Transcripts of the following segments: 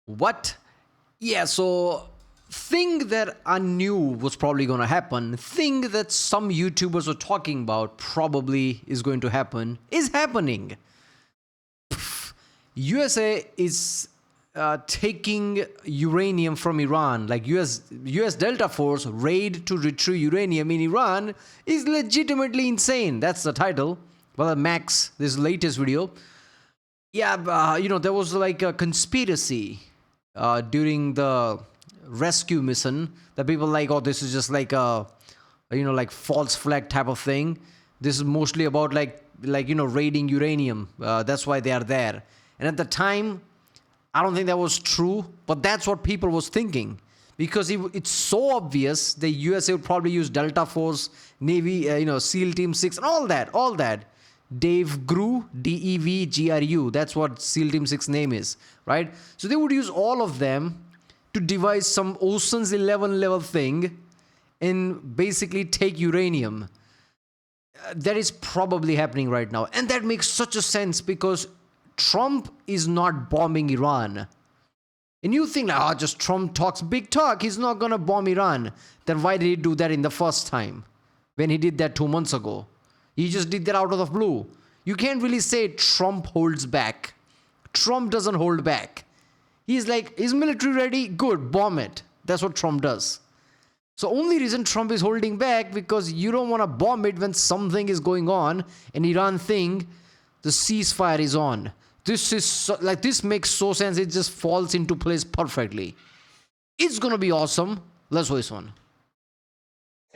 What? Yeah, so thing that I knew was probably going to happen, thing that some YouTubers were talking about probably is going to happen, is happening. USA is taking uranium from Iran, like US Delta Force raid to retrieve uranium in Iran is legitimately insane. That's the title. Well, Max, this latest video. Yeah, there was like a conspiracy during the rescue mission that people like, oh, this is just like a, like false flag type of thing. This is mostly about raiding uranium. That's why they are there. And at the time, I don't think that was true, but that's what people was thinking. Because it's so obvious the USA would probably use Delta Force, Navy, SEAL Team 6, and all that. Dave Grew, DEVGRU, that's what SEAL Team 6 name is, right? So they would use all of them to devise some Ocean's 11 level thing and basically take uranium. That is probably happening right now. And that makes such a sense because Trump is not bombing Iran. And you think, just Trump talks big talk, he's not going to bomb Iran. Then why did he do that in the first time? When he did that 2 months ago? He just did that out of the blue. You can't really say Trump holds back. Trump doesn't hold back. He's like, is military ready? Good, bomb it. That's what Trump does. So only reason Trump is holding back because you don't want to bomb it when something is going on and Iran think the ceasefire is on. This makes so sense. It just falls into place perfectly. It's gonna be awesome. Let's watch this one.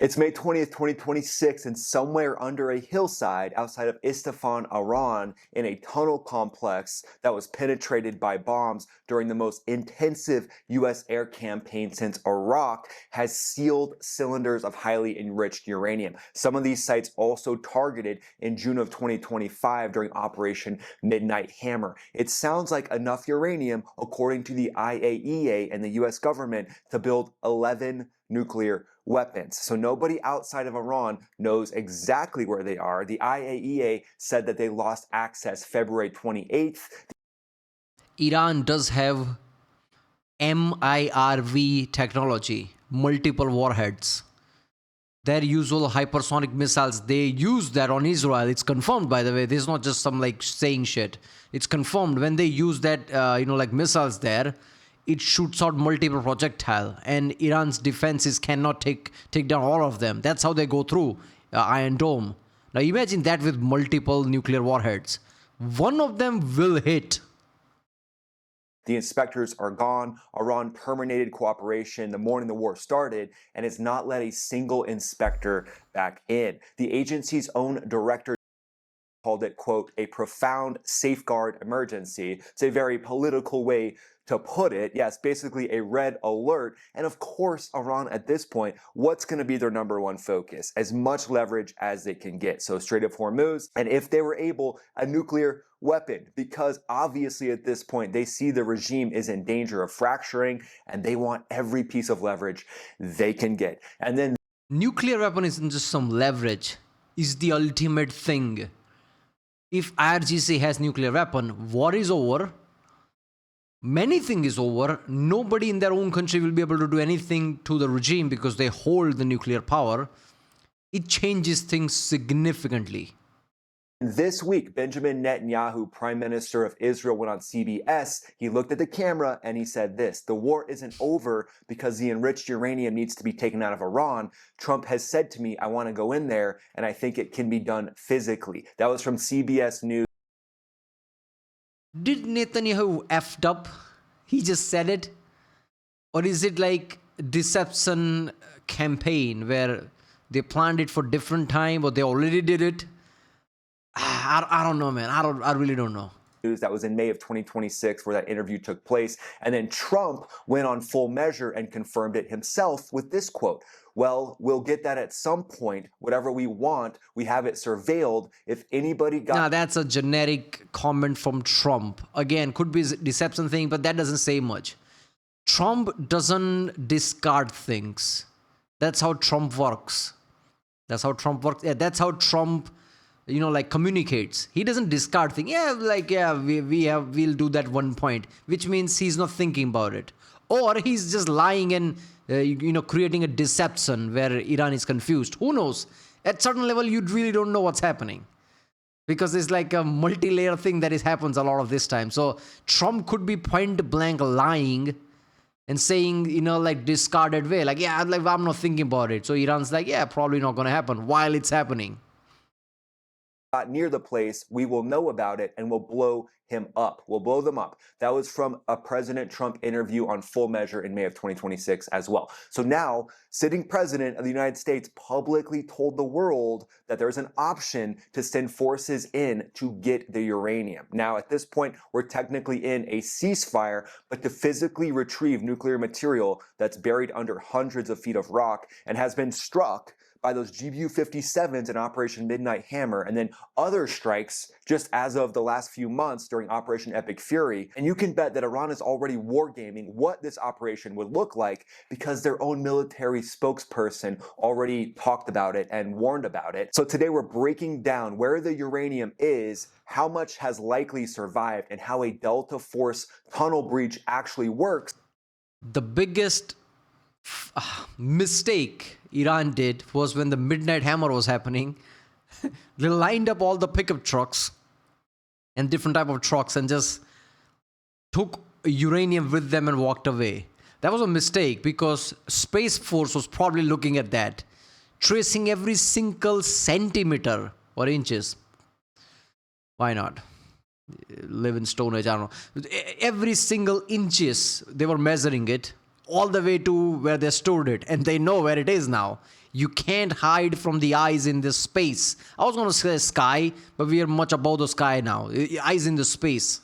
It's May 20th, 2026, and somewhere under a hillside outside of Isfahan, Iran, in a tunnel complex that was penetrated by bombs during the most intensive U.S. air campaign since Iraq, has sealed cylinders of highly enriched uranium. Some of these sites also targeted in June of 2025 during Operation Midnight Hammer. It sounds like enough uranium, according to the IAEA and the U.S. government, to build 11 nuclear weapons. So nobody outside of Iran knows exactly where they are. The IAEA said that they lost access February 28th. Iran does have MIRV technology, multiple warheads. Their usual hypersonic missiles, they use that on Israel. It's confirmed, by the way. This is not just some saying shit. It's confirmed when they use that, missiles there, it shoots out multiple projectile, and Iran's defenses cannot take down all of them. That's how they go through Iron Dome. Now imagine that with multiple nuclear warheads. One of them will hit. The inspectors are gone. Iran terminated cooperation the morning the war started and has not let a single inspector back in. The agency's own director called it, quote, a profound safeguard emergency. It's a very political way to put it. Yes, basically a red alert. And of course, Iran at this point, what's going to be their number one focus? As much leverage as they can get. So Strait of Hormuz, and if they were able, a nuclear weapon, because obviously at this point they see the regime is in danger of fracturing and they want every piece of leverage they can get. And then nuclear weapon isn't just some leverage, it's the ultimate thing. If IRGC has nuclear weapon, war is over. Many things is over. Nobody in their own country will be able to do anything to the regime because they hold the nuclear power. It changes things significantly. This week, Benjamin Netanyahu, Prime Minister of Israel, went on CBS. He looked at the camera and he said this: the war isn't over because the enriched uranium needs to be taken out of Iran. Trump has said to me, I want to go in there, and I think it can be done physically. That was from CBS News. Did Netanyahu effed up? He just said it? Or is it like deception campaign where they planned it for different time or they already did it? I don't know, man. I really don't know. That was in May of 2026 where that interview took place. And then Trump went on Full Measure and confirmed it himself with this quote: well, we'll get that at some point. Whatever we want, we have it surveilled. If anybody got... Now, that's a generic comment from Trump. Again, could be a deception thing, but that doesn't say much. Trump doesn't discard things. That's how Trump works. Yeah, that's how Trump like communicates. He doesn't discard things. We'll do that one point, which means he's not thinking about it, or he's just lying and creating a deception where Iran is confused. Who knows? At certain level, you really don't know what's happening, because it's like a multi-layer thing that happens a lot of this time. So Trump could be point blank lying and saying, discarded way, I'm not thinking about it. So Iran's like, yeah, probably not going to happen, while it's happening. Near the place, we will know about it and we'll blow him up. We'll blow them up. That was from a President Trump interview on Full Measure in May of 2026 as well. So now, sitting president of the United States publicly told the world that there's an option to send forces in to get the uranium. Now, at this point, we're technically in a ceasefire, but to physically retrieve nuclear material that's buried under hundreds of feet of rock and has been struck by those GBU-57s in Operation Midnight Hammer, and then other strikes just as of the last few months during Operation Epic Fury. And you can bet that Iran is already wargaming what this operation would look like, because their own military spokesperson already talked about it and warned about it. So today we're breaking down where the uranium is, how much has likely survived, and how a Delta Force tunnel breach actually works. The biggest mistake Iran did was when the Midnight Hammer was happening. They lined up all the pickup trucks and different type of trucks and just took uranium with them and walked away. That was a mistake, because Space Force was probably looking at that, tracing every single centimeter or inches. Why not? Live in Stone Age, I don't know. Every single inches, they were measuring it, all the way to where they stored it, and they know where it is now. You can't hide from the eyes in this space. I was going to say sky, but we are much above the sky now. Eyes in the space.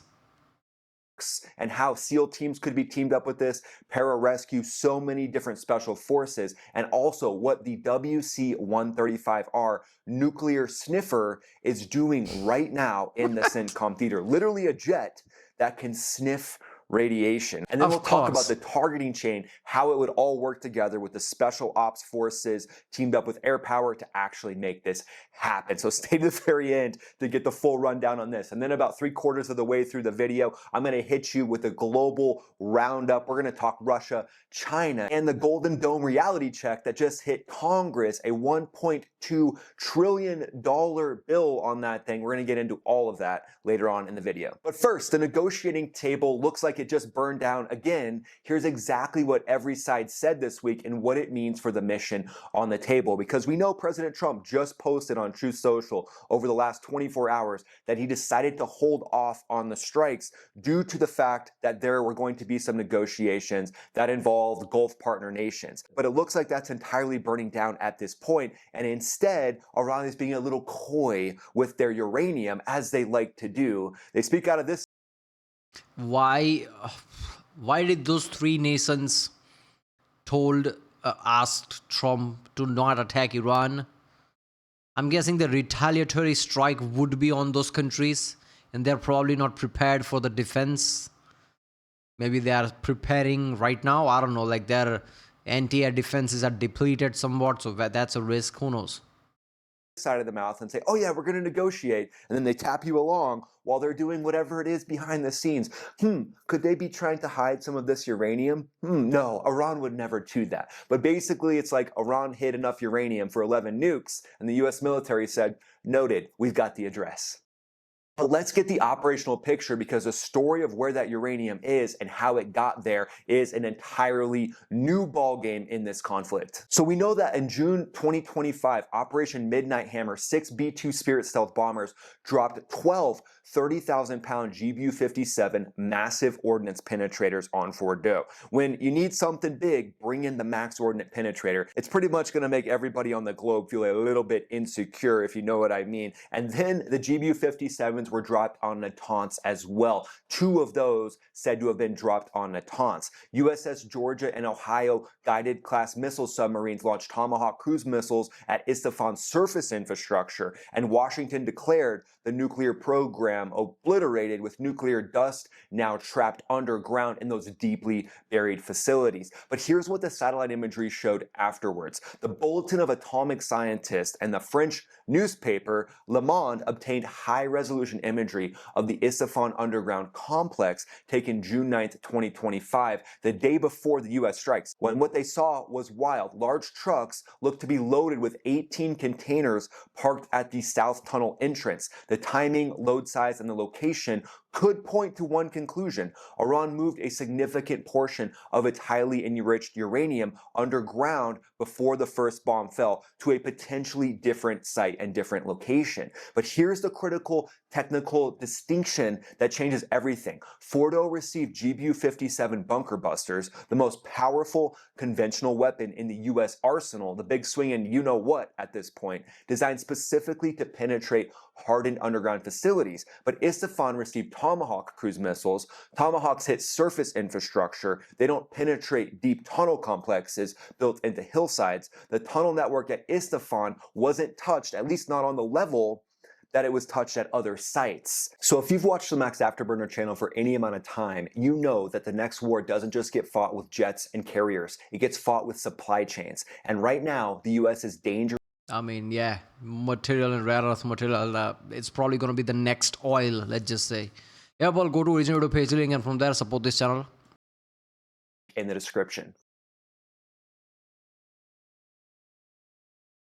And how SEAL teams could be teamed up with this, pararescue, so many different special forces, and also what the WC-135R nuclear sniffer is doing right now in the CENTCOM theater. Literally a jet that can sniff radiation. And then we'll talk about the targeting chain, how it would all work together with the special ops forces teamed up with air power to actually make this happen. So stay to the very end to get the full rundown on this. And then about 3/4 of the way through the video, I'm going to hit you with a global roundup. We're going to talk Russia, China, and the Golden Dome reality check that just hit Congress, a $1.2 trillion bill on that thing. We're going to get into all of that later on in the video. But first, the negotiating table looks like it just burned down again. Here's exactly what every side said this week and what it means for the mission on the table, because we know President Trump just posted on Truth Social over the last 24 hours that he decided to hold off on the strikes due to the fact that there were going to be some negotiations that involved Gulf partner nations. But it looks like that's entirely burning down at this point, and instead Iran is being a little coy with their uranium, as they like to do. They speak out of this. Why did those three nations asked Trump to not attack Iran? I'm guessing the retaliatory strike would be on those countries, and they're probably not prepared for the defense. Maybe they are preparing right now. I don't know, like their anti-air defenses are depleted somewhat, so that's a risk. Who knows? Side of the mouth and say, oh yeah, we're going to negotiate, and then they tap you along while they're doing whatever it is behind the scenes. Could they be trying to hide some of this uranium? No, Iran would never do that. But basically it's like Iran hid enough uranium for 11 nukes, and the US military said, noted, we've got the address. But let's get the operational picture, because the story of where that uranium is and how it got there is an entirely new ballgame in this conflict. So we know that in June 2025, Operation Midnight Hammer, 6 B-2 Spirit stealth bombers dropped 12 30,000-pound GBU-57 massive ordnance penetrators on Fordo. When you need something big, bring in the max ordnance penetrator. It's pretty much going to make everybody on the globe feel a little bit insecure, if you know what I mean. And then the GBU-57 weapons were dropped on Natanz as well. 2 of those said to have been dropped on Natanz. USS Georgia and Ohio Guided-class missile submarines launched Tomahawk cruise missiles at Isfahan's surface infrastructure, and Washington declared the nuclear program obliterated, with nuclear dust now trapped underground in those deeply buried facilities. But here's what the satellite imagery showed afterwards. The Bulletin of Atomic Scientists and the French newspaper Le Monde obtained high-resolution imagery of the Isfahan underground complex taken June 9th, 2025, the day before the U.S. strikes, when what they saw was wild. Large trucks looked to be loaded with 18 containers parked at the South Tunnel entrance. The timing, load size, and the location could point to one conclusion. Iran moved a significant portion of its highly enriched uranium underground before the first bomb fell to a potentially different site and different location. But here's the critical technical distinction that changes everything. Fordo received GBU-57 bunker busters, the most powerful conventional weapon in the U.S. arsenal, the big swing and you-know-what at this point, designed specifically to penetrate hardened underground facilities. But Isfahan received Tomahawk cruise missiles. Tomahawks hit surface infrastructure. They don't penetrate deep tunnel complexes built into hillsides. The tunnel network at Isfahan wasn't touched, at least not on the level that it was touched at other sites. So if you've watched the Max Afterburner channel for any amount of time, you know that the next war doesn't just get fought with jets and carriers. It gets fought with supply chains. And right now, the US is dangerous. I mean, yeah, material and rare earth material, it's probably going to be the next oil, let's just say. Yeah, well, go to original video page link and from there support this channel. In the description.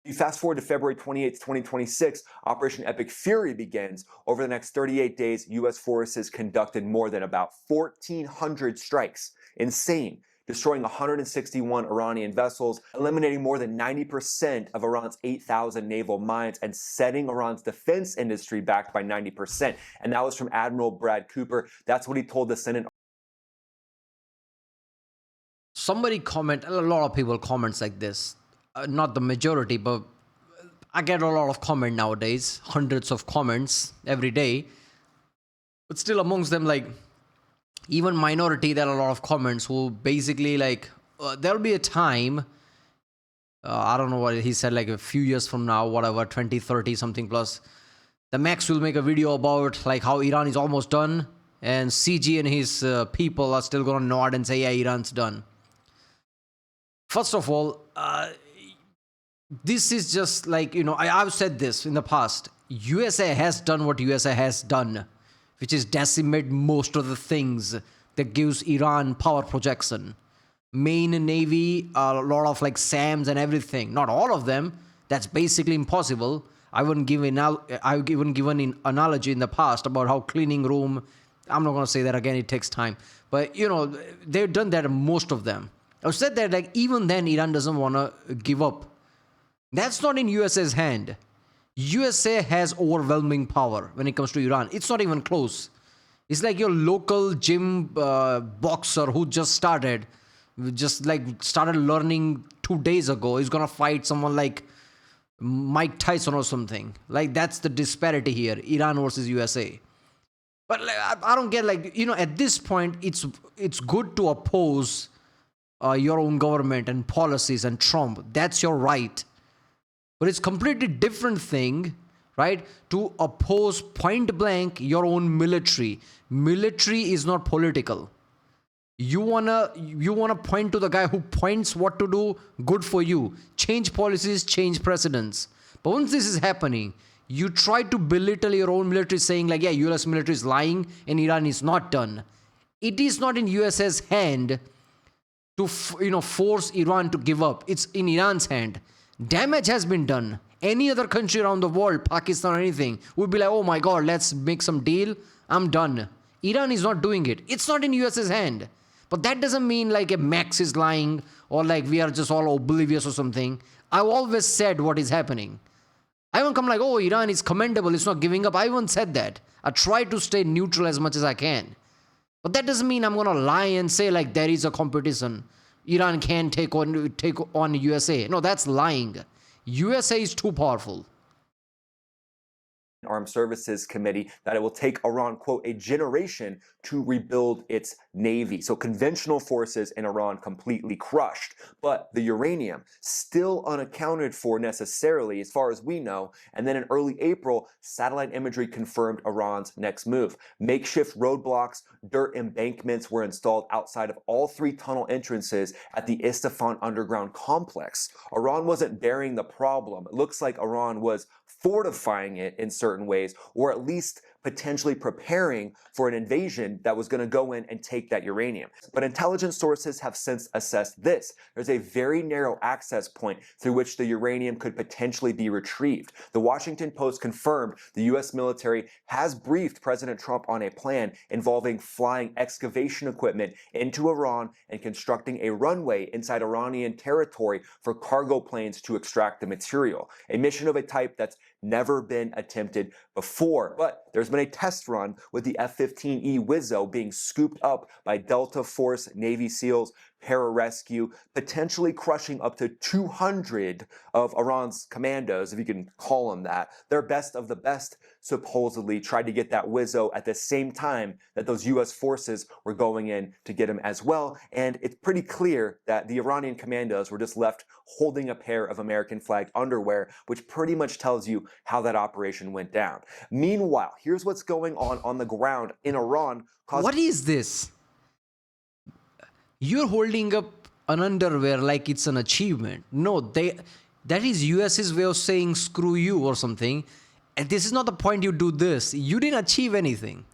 You fast forward to February 28, 2026, Operation Epic Fury begins. Over the next 38 days, U.S. forces conducted more than about 1,400 strikes. Insane. Destroying 161 Iranian vessels, eliminating more than 90% of Iran's 8,000 naval mines, and setting Iran's defense industry back by 90%. And that was from Admiral Brad Cooper. That's what he told the Senate. Somebody comment, a lot of people comments like this. Not the majority, but I get a lot of comment nowadays. Hundreds of comments every day. But still amongst them, like, even minority, there are a lot of comments who basically like, there'll be a time, I don't know what he said, like a few years from now, whatever, 2030 something plus, the Max will make a video about like how Iran is almost done, and CG and his people are still gonna nod and say, yeah, Iran's done. First of all, this is just like, you know, I've said this in the past. USA has done what USA has done, which is decimate most of the things that gives Iran power projection. Main Navy, a lot of like SAMs and everything. Not all of them. That's basically impossible. I've even given an analogy in the past about how cleaning room, I'm not going to say that again, it takes time. But, you know, they've done that, most of them. I've said that like even then Iran doesn't want to give up. That's not in USA's hand. USA has overwhelming power when it comes to Iran. It's not even close. It's like your local gym boxer who just started learning 2 days ago is going to fight someone like Mike Tyson or something. Like, that's the disparity here, Iran versus USA. But like, I don't get, like, you know, at this point, it's good to oppose your own government and policies and Trump. That's your right. But it's completely different thing, right, to oppose point blank your own military. Military is not political. You wanna point to the guy who points what to do, good for you. Change policies, change precedents. But once this is happening, you try to belittle your own military, saying like, yeah, US military is lying and Iran is not done. It is not in US's hand to force Iran to give up. It's in Iran's hand. Damage has been done. Any other country around the world, Pakistan or anything, would be like, oh my God, let's make some deal. I'm done. Iran is not doing it. It's not in US's hand. But that doesn't mean like a Max is lying or like we are just all oblivious or something. I've always said what is happening. I won't come like, oh, Iran is commendable, it's not giving up. I won't said that. I try to stay neutral as much as I can. But that doesn't mean I'm going to lie and say like there is a competition. Iran can take on USA. No, that's lying. USA is too powerful. Armed Services Committee that it will take Iran, quote, a generation to rebuild its navy. So conventional forces in Iran completely crushed, but the uranium still unaccounted for necessarily as far as we know. And then in early April, satellite imagery confirmed Iran's next move. Makeshift roadblocks, dirt embankments were installed outside of all 3 tunnel entrances at the Isfahan underground complex. Iran wasn't bearing the problem. It looks like Iran was fortifying it in certain ways, or at least potentially preparing for an invasion that was going to go in and take that uranium. But intelligence sources have since assessed this. There's a very narrow access point through which the uranium could potentially be retrieved. The Washington Post confirmed the U.S. military has briefed President Trump on a plan involving flying excavation equipment into Iran and constructing a runway inside Iranian territory for cargo planes to extract the material. A mission of a type that's never been attempted before. But there's been a test run with the F-15E Wizzo being scooped up by Delta Force Navy SEALs, pararescue, potentially crushing up to 200 of Iran's commandos, if you can call them that. Their best of the best supposedly tried to get that Wizzo at the same time that those U.S. forces were going in to get him as well. And it's pretty clear that the Iranian commandos were just left holding a pair of American flagged underwear, which pretty much tells you how that operation went down. Meanwhile, here's what's going on the ground in Iran. What is this? You're holding up an underwear like it's an achievement. No, that is US's way of saying screw you or something. And this is not the point you do this. You didn't achieve anything.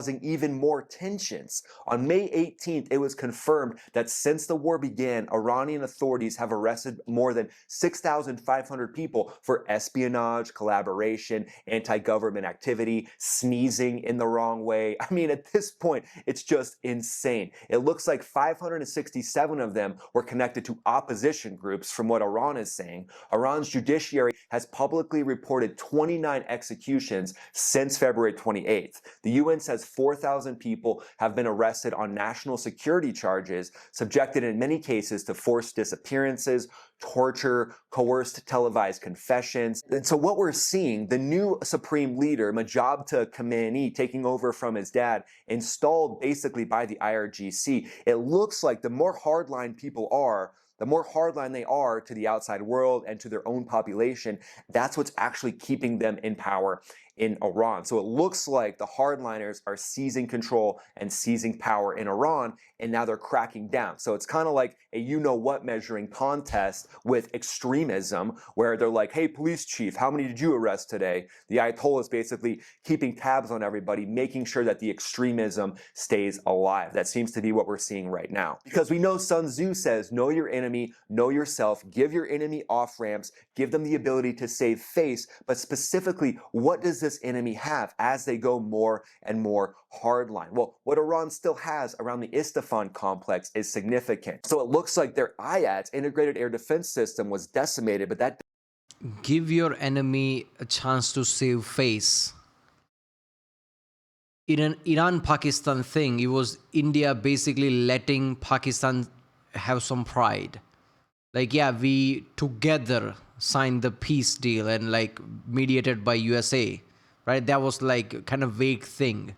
Causing even more tensions. On May 18th, it was confirmed that since the war began, Iranian authorities have arrested more than 6,500 people for espionage, collaboration, anti-government activity, sneezing in the wrong way. I mean, at this point, it's just insane. It looks like 567 of them were connected to opposition groups, from what Iran is saying. Iran's judiciary has publicly reported 29 executions since February 28th. The UN says 4,000 people have been arrested on national security charges, subjected in many cases to forced disappearances, torture, coerced televised confessions. And so what we're seeing, the new supreme leader, Majabta Khamenei, taking over from his dad, installed basically by the IRGC, it looks like the more hardline people are, the more hardline they are to the outside world and to their own population, that's what's actually keeping them in power in Iran. So it looks like the hardliners are seizing control and seizing power in Iran, and now they're cracking down. So it's kind of like a you-know-what measuring contest with extremism, where they're like, hey, police chief, how many did you arrest today? The Ayatollah is basically keeping tabs on everybody, making sure that the extremism stays alive. That seems to be what we're seeing right now. Because we know Sun Tzu says, know your enemy, know yourself, give your enemy off-ramps, give them the ability to save face, but specifically, what does this enemy have as they go more and more hardline? Well, what Iran still has around the Isfahan complex is significant. So it looks like their IATS, integrated air defense system, was decimated, but that... Give your enemy a chance to save face. In an Iran-Pakistan thing, it was India basically letting Pakistan have some pride. Like, yeah, we together signed the peace deal and like mediated by USA, right? That was like kind of vague thing.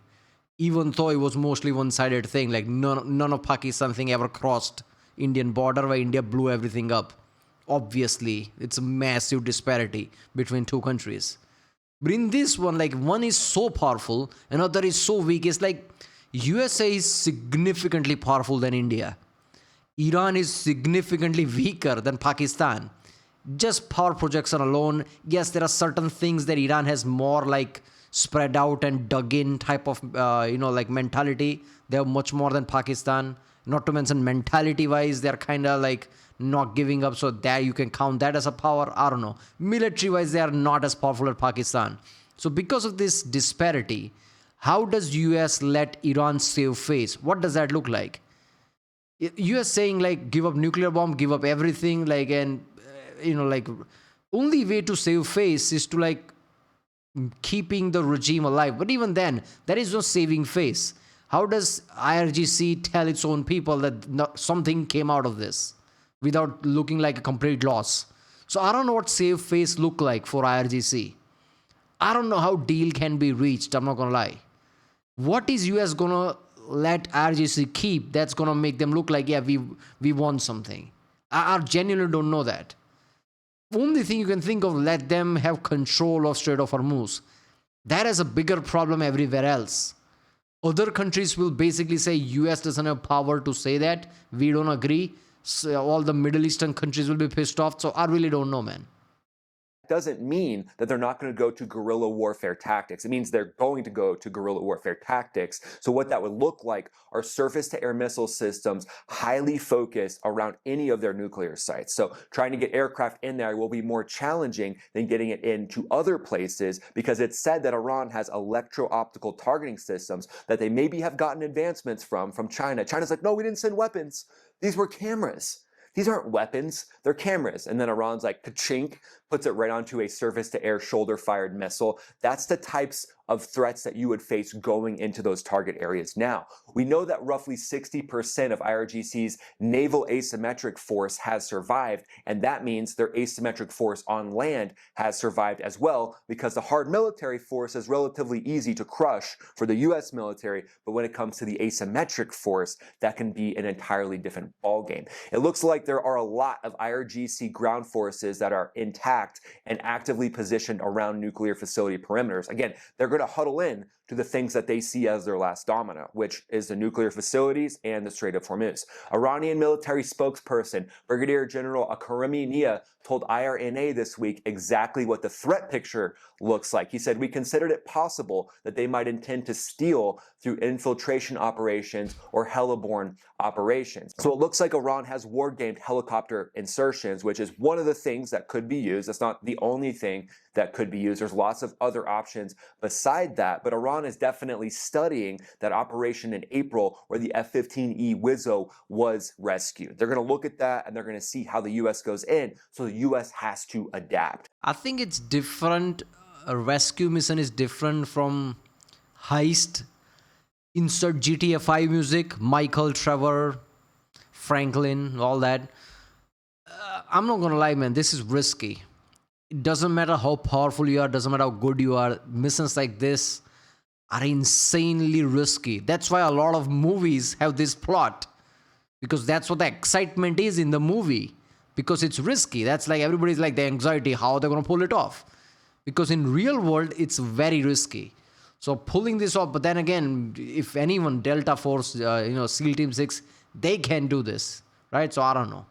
Even though it was mostly one-sided thing, like none of Pakistan thing ever crossed Indian border where India blew everything up. Obviously, it's a massive disparity between two countries. But in this one, like one is so powerful, another is so weak. It's like USA is significantly powerful than India. Iran is significantly weaker than Pakistan. Just power projection alone, yes, there are certain things that Iran has more like spread out and dug in type of, like mentality. They have much more than Pakistan. Not to mention mentality wise, they're kind of like not giving up. So there you can count that as a power. I don't know. Military wise, they are not as powerful as Pakistan. So because of this disparity, how does US let Iran save face? What does that look like? US saying like give up nuclear bomb, give up everything, like, and like only way to save face is to like keeping the regime alive. But even then, there is no saving face. How does IRGC tell its own people that something came out of this without looking like a complete loss? So I don't know what save face look like for IRGC. I don't know how deal can be reached, I'm not gonna lie. What is US gonna let IRGC keep that's gonna make them look like, yeah, we won something? I genuinely don't know that. Only thing you can think of, let them have control of Strait of Hormuz. That is a bigger problem everywhere else. Other countries will basically say US doesn't have power to say that. We don't agree. So all the Middle Eastern countries will be pissed off. So I really don't know, man. Doesn't mean that they're not going to go to guerrilla warfare tactics. It means they're going to go to guerrilla warfare tactics. So what that would look like are surface-to-air missile systems highly focused around any of their nuclear sites. So trying to get aircraft in there will be more challenging than getting it into other places, because it's said that Iran has electro-optical targeting systems that they maybe have gotten advancements from China. China's like, no, we didn't send weapons. These were cameras. These aren't weapons, they're cameras. And then Iran's like, ka-chink, puts it right onto a surface-to-air shoulder-fired missile. That's the types of threats that you would face going into those target areas now. We know that roughly 60% of IRGC's naval asymmetric force has survived, and that means their asymmetric force on land has survived as well, because the hard military force is relatively easy to crush for the US military, but when it comes to the asymmetric force, that can be an entirely different ballgame. It looks like there are a lot of IRGC ground forces that are intact and actively positioned around nuclear facility perimeters. Again, they're going to huddle in to the things that they see as their last domino, which is the nuclear facilities and the Strait of Hormuz. Iranian military spokesperson Brigadier General Akaremi Nia told IRNA this week exactly what the threat picture looks like. He said, we considered it possible that they might intend to steal through infiltration operations or heliborne operations. So it looks like Iran has war-gamed helicopter insertions, which is one of the things that could be used. That's not the only thing that could be used. There's lots of other options beside that, but Iran is definitely studying that operation in April where the F-15E Wizzo was rescued. They're going to look at that and they're going to see how the US goes in, so the US has to adapt. I think it's different. A rescue mission is different from heist. Insert GTA 5 music, Michael, Trevor, Franklin, all that. I'm not gonna lie, man, this is risky. It doesn't matter how powerful you are, doesn't matter how good you are. Missions like this are insanely risky. That's why a lot of movies have this plot, because that's what the excitement is in the movie, because it's risky. That's like everybody's like the anxiety, how they're gonna pull it off, because in real world it's very risky. So pulling this off, but then again, if anyone, Delta Force, SEAL Team 6, they can do this, right? So I don't know.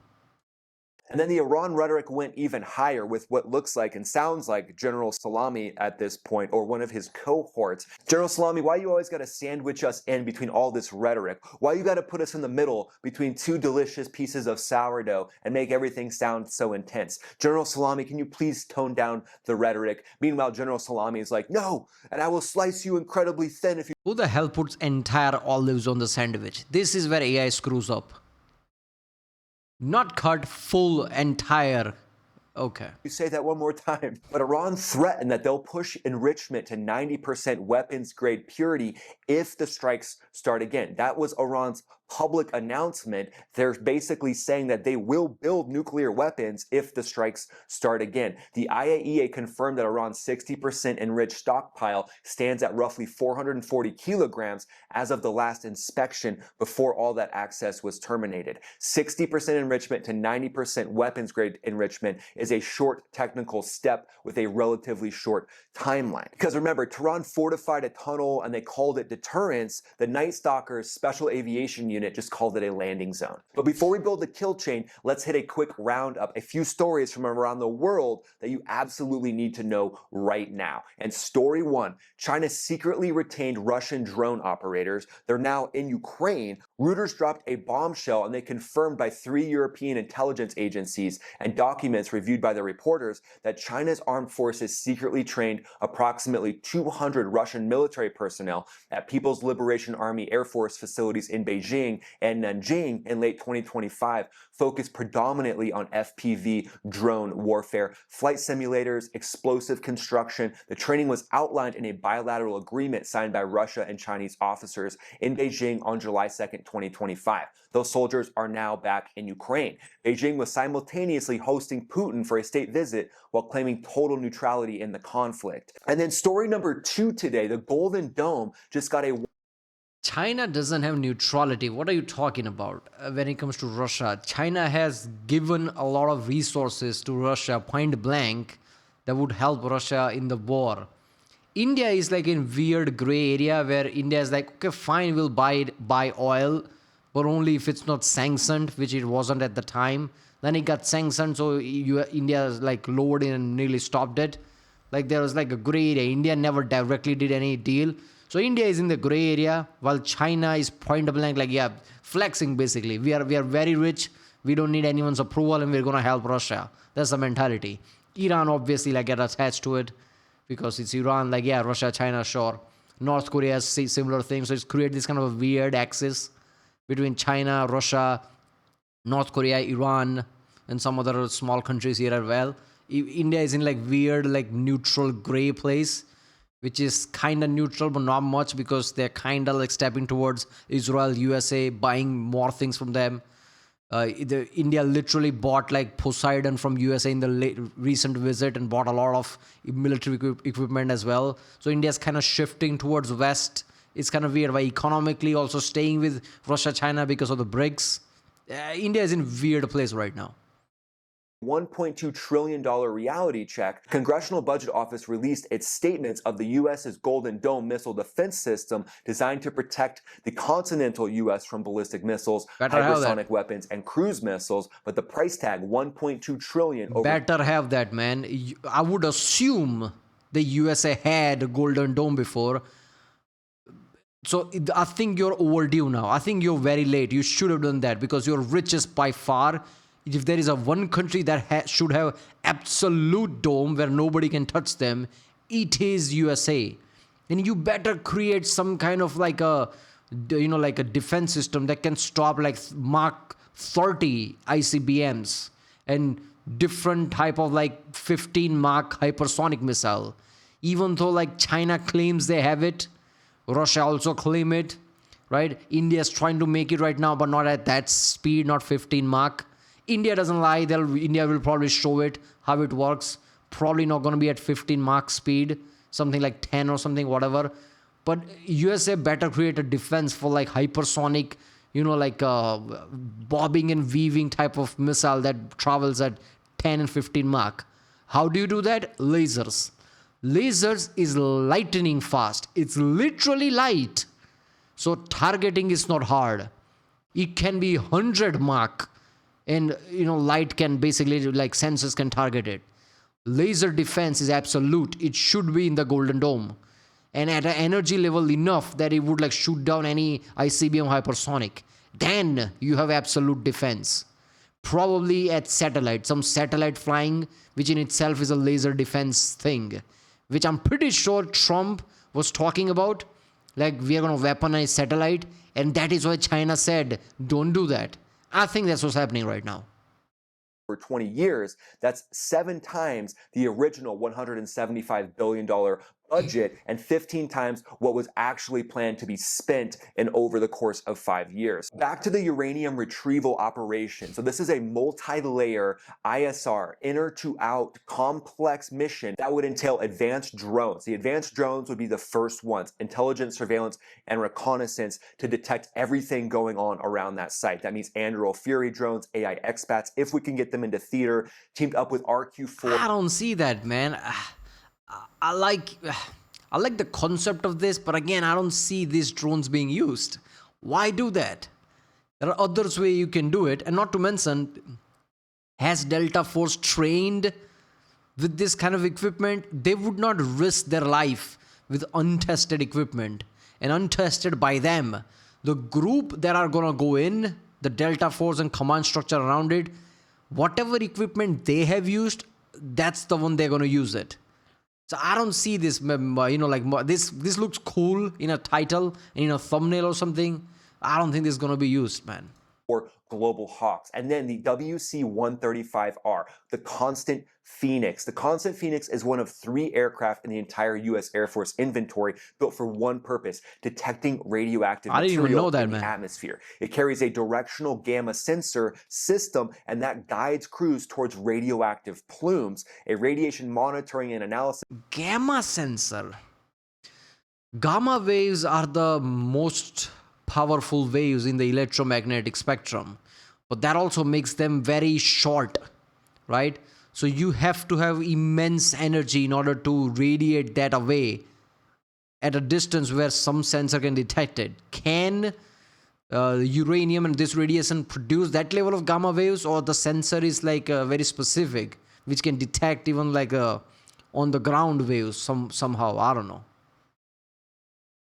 And then the Iran rhetoric went even higher with what looks like and sounds like General Salami at this point, or one of his cohorts. General Salami, why you always got to sandwich us in between all this rhetoric? Why you got to put us in the middle between two delicious pieces of sourdough and make everything sound so intense? General Salami, can you please tone down the rhetoric? Meanwhile, General Salami is like, no, and I will slice you incredibly thin if you... Who the hell puts entire olives on the sandwich? This is where AI screws up. Not cut, full, entire. Okay. You say that one more time. But Iran threatened that they'll push enrichment to 90% weapons grade purity if the strikes start again. That was Iran's public announcement. They're basically saying that they will build nuclear weapons if the strikes start again. The IAEA confirmed that Iran's 60% enriched stockpile stands at roughly 440 kilograms as of the last inspection before all that access was terminated. 60% enrichment to 90% weapons grade enrichment is a short technical step with a relatively short timeline. Because remember, Tehran fortified a tunnel and they called it deterrence. The Night Stalker's special aviation unit just called it a landing zone. But before we build the kill chain, let's hit a quick roundup, a few stories from around the world that you absolutely need to know right now. And story one, China secretly retained Russian drone operators. They're now in Ukraine. Reuters dropped a bombshell and they confirmed by 3 European intelligence agencies and documents reviewed by the reporters that China's armed forces secretly trained approximately 200 Russian military personnel at People's Liberation Army Air Force facilities in Beijing Beijing and Nanjing in late 2025 focused predominantly on FPV drone warfare, flight simulators, explosive construction. The training was outlined in a bilateral agreement signed by Russia and Chinese officers in Beijing on July 2nd, 2025. Those soldiers are now back in Ukraine. Beijing was simultaneously hosting Putin for a state visit while claiming total neutrality in the conflict. And then story number 2 today, the Golden Dome just got a China doesn't have neutrality. What are you talking about when it comes to Russia? China has given a lot of resources to Russia, point blank, that would help Russia in the war. India is like in weird gray area where India is like, okay, fine, we'll buy oil, but only if it's not sanctioned, which it wasn't at the time. Then it got sanctioned, so India like lowered it and nearly stopped it. Like there was like a gray area. India never directly did any deal. So India is in the gray area, while China is point blank, like, yeah, flexing basically. We are very rich. We don't need anyone's approval, and we're gonna help Russia. That's the mentality. Iran obviously like get attached to it because it's Iran. Like, yeah, Russia, China, sure. North Korea has similar things. So it's created this kind of a weird axis between China, Russia, North Korea, Iran, and some other small countries here as well. India is in like weird, like neutral gray place, which is kind of neutral, but not much because they're kind of like stepping towards Israel, USA, buying more things from them. India literally bought like Poseidon from USA in the recent visit and bought a lot of military equipment as well. So India's kind of shifting towards West. It's kind of weird. By economically also staying with Russia, China because of the BRICS. India is in a weird place right now. $1.2 trillion reality check, Congressional Budget Office released its statements of the U.S.'s Golden Dome missile defense system designed to protect the continental U.S. from ballistic missiles, hypersonic weapons, and cruise missiles. But the price tag, $1.2 trillion. Better have that, man. I would assume the USA had a Golden Dome before. So I think you're overdue now. I think you're very late. You should have done that because you're richest by far. If there is a one country that should have absolute dome where nobody can touch them, it is USA. And you better create some kind of like a, like a defense system that can stop like Mach 30 ICBMs and different type of like 15 Mach hypersonic missile. Even though like China claims they have it, Russia also claim it, right? India is trying to make it right now, but not at that speed, not 15 Mach. India doesn't lie. India will probably show it, how it works. Probably not going to be at 15 Mach speed, something like 10 or something, whatever. But USA better create a defense for like hypersonic, like bobbing and weaving type of missile that travels at 10 and 15 Mach. How do you do that? Lasers. Lasers is lightning fast. It's literally light. So targeting is not hard. It can be 100 Mach. And, light can basically, like sensors can target it. Laser defense is absolute. It should be in the Golden Dome. And at an energy level enough that it would like shoot down any ICBM hypersonic. Then you have absolute defense. Probably at satellite. Some satellite flying, which in itself is a laser defense thing. Which I'm pretty sure Trump was talking about. Like, we are going to weaponize satellite. And that is why China said, don't do that. I think that's what's happening right now. For 20 years, that's 7 times the original $175 billion budget and 15 times what was actually planned to be spent in over the course of 5 years. Back to the uranium retrieval operation. So this is a multi-layer ISR, inner to out, complex mission that would entail advanced drones. The advanced drones would be the first ones, intelligence, surveillance, and reconnaissance to detect everything going on around that site. That means Anduril Fury drones, AI expats, if we can get them into theater, teamed up with RQ-4. I don't see that, man. I like the concept of this, but again, I don't see these drones being used. Why do that? There are others way you can do it, and not to mention, has Delta Force trained with this kind of equipment? They would not risk their life with untested equipment and untested by them. The group that are gonna go in, the Delta Force and command structure around it, whatever equipment they have used, that's the one they're gonna use it. So I don't see this, this looks cool in a title and in a thumbnail or something, I don't think this is going to be used, man. Or Global Hawks. And then the WC-135R, the Constant Phoenix. The Constant Phoenix is one of 3 aircraft in the entire U.S. Air Force inventory built for one purpose, detecting radioactive material in the atmosphere. It carries a directional gamma sensor system, and that guides crews towards radioactive plumes. A radiation monitoring and analysis. Gamma sensor. Gamma waves are the most powerful waves in the electromagnetic spectrum, but that also makes them very short, right? So you have to have immense energy in order to radiate that away at a distance where some sensor can detect it. Can uranium and this radiation produce that level of gamma waves, or the sensor is like very specific, which can detect even like on the ground waves somehow? I don't know.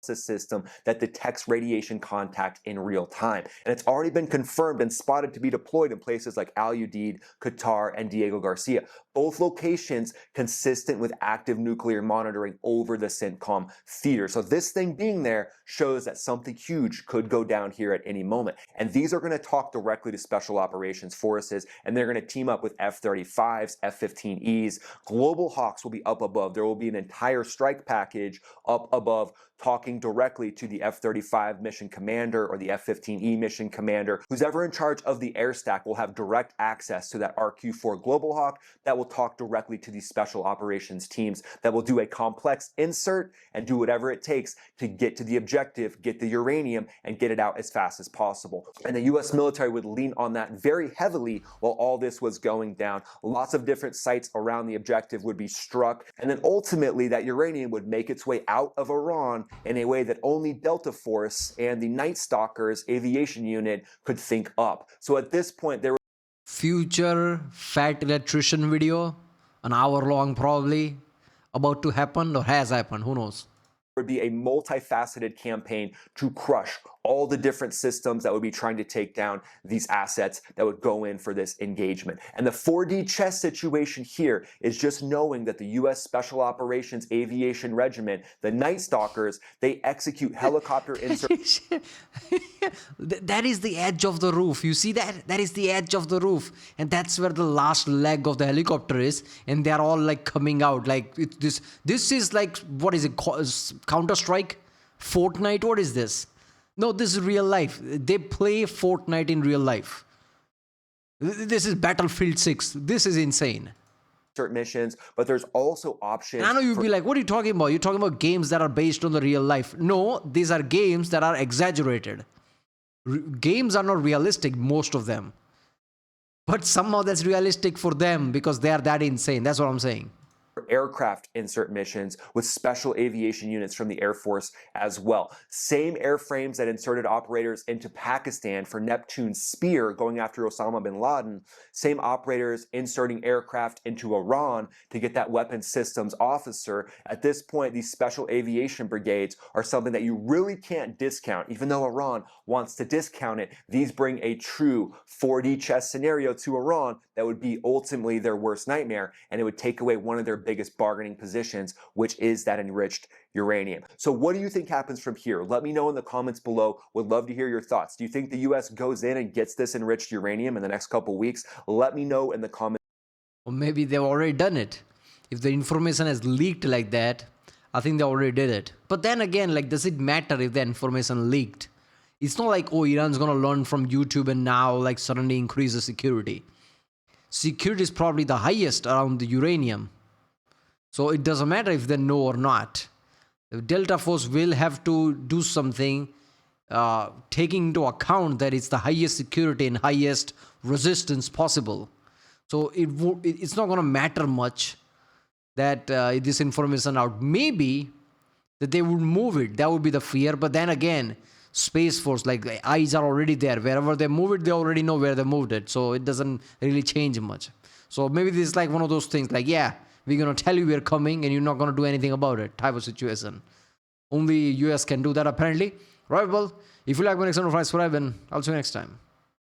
System that detects radiation contact in real time. And it's already been confirmed and spotted to be deployed in places like Al Udeid, Qatar, and Diego Garcia. Both locations consistent with active nuclear monitoring over the CENTCOM theater. So this thing being there shows that something huge could go down here at any moment. And these are going to talk directly to Special Operations Forces, and they're going to team up with F-35s, F-15Es. Global Hawks will be up above. There will be an entire strike package up above talking directly to the F-35 mission commander or the F-15E mission commander. Who's ever in charge of the air stack will have direct access to that RQ-4 Global Hawk that will talk directly to these special operations teams that will do a complex insert and do whatever it takes to get to the objective, get the uranium, and get it out as fast as possible. And the US military would lean on that very heavily while all this was going down. Lots of different sites around the objective would be struck, and then ultimately that uranium would make its way out of Iran in a way that only Delta Force and the Night Stalkers aviation unit could think up. So at this point, there future fat electrician video, an hour long probably, about to happen or has happened, who knows. Would be a multifaceted campaign to crush all the different systems that would be trying to take down these assets that would go in for this engagement. And the 4D chess situation here is just knowing that the U.S. Special Operations Aviation Regiment, the Night Stalkers, they execute helicopter inserts. That is the edge of the roof. You see that? That is the edge of the roof. And that's where the last leg of the helicopter is. And they're all like coming out. Like this is like, what is it? Counter-Strike? Fortnite? What is this? No, this is real life. They play Fortnite in real life. This is Battlefield 6. This is insane. Missions, but there's also options. I know you'd be like, what are you talking about? You're talking about games that are based on the real life. No, these are games that are exaggerated. Games are not realistic, most of them. But somehow that's realistic for them because they are that insane. That's what I'm saying. Aircraft insert missions with special aviation units from the Air Force as well. Same airframes that inserted operators into Pakistan for Neptune Spear going after Osama bin Laden, same operators inserting aircraft into Iran to get that weapons systems officer. At this point, these special aviation brigades are something that you really can't discount. Even though Iran wants to discount it, these bring a true 4D chess scenario to Iran that would be ultimately their worst nightmare, and it would take away one of their biggest bargaining positions, which is that enriched uranium. So what do you think happens from here? Let me know in the comments below. Would love to hear your thoughts. Do you think the US goes in and gets this enriched uranium in the next couple weeks? Let me know in the comments. Or maybe they've already done it. If the information has leaked like that, I think they already did it. But then again, like, does it matter if the information leaked? It's not like, oh, Iran's gonna learn from YouTube and now like suddenly increase the security. Security is probably the highest around the uranium. So it doesn't matter if they know or not. The Delta Force will have to do something taking into account that it's the highest security and highest resistance possible. So it's not going to matter much that this information out. Maybe that they would move it. That would be the fear. But then again, Space Force, like, the eyes are already there. Wherever they move it, they already know where they moved it. So it doesn't really change much. So maybe this is like one of those things like, yeah, we're going to tell you we're coming and you're not going to do anything about it type of situation. Only US can do that apparently. Right, well, if you like my next one, subscribe and I'll see you next time.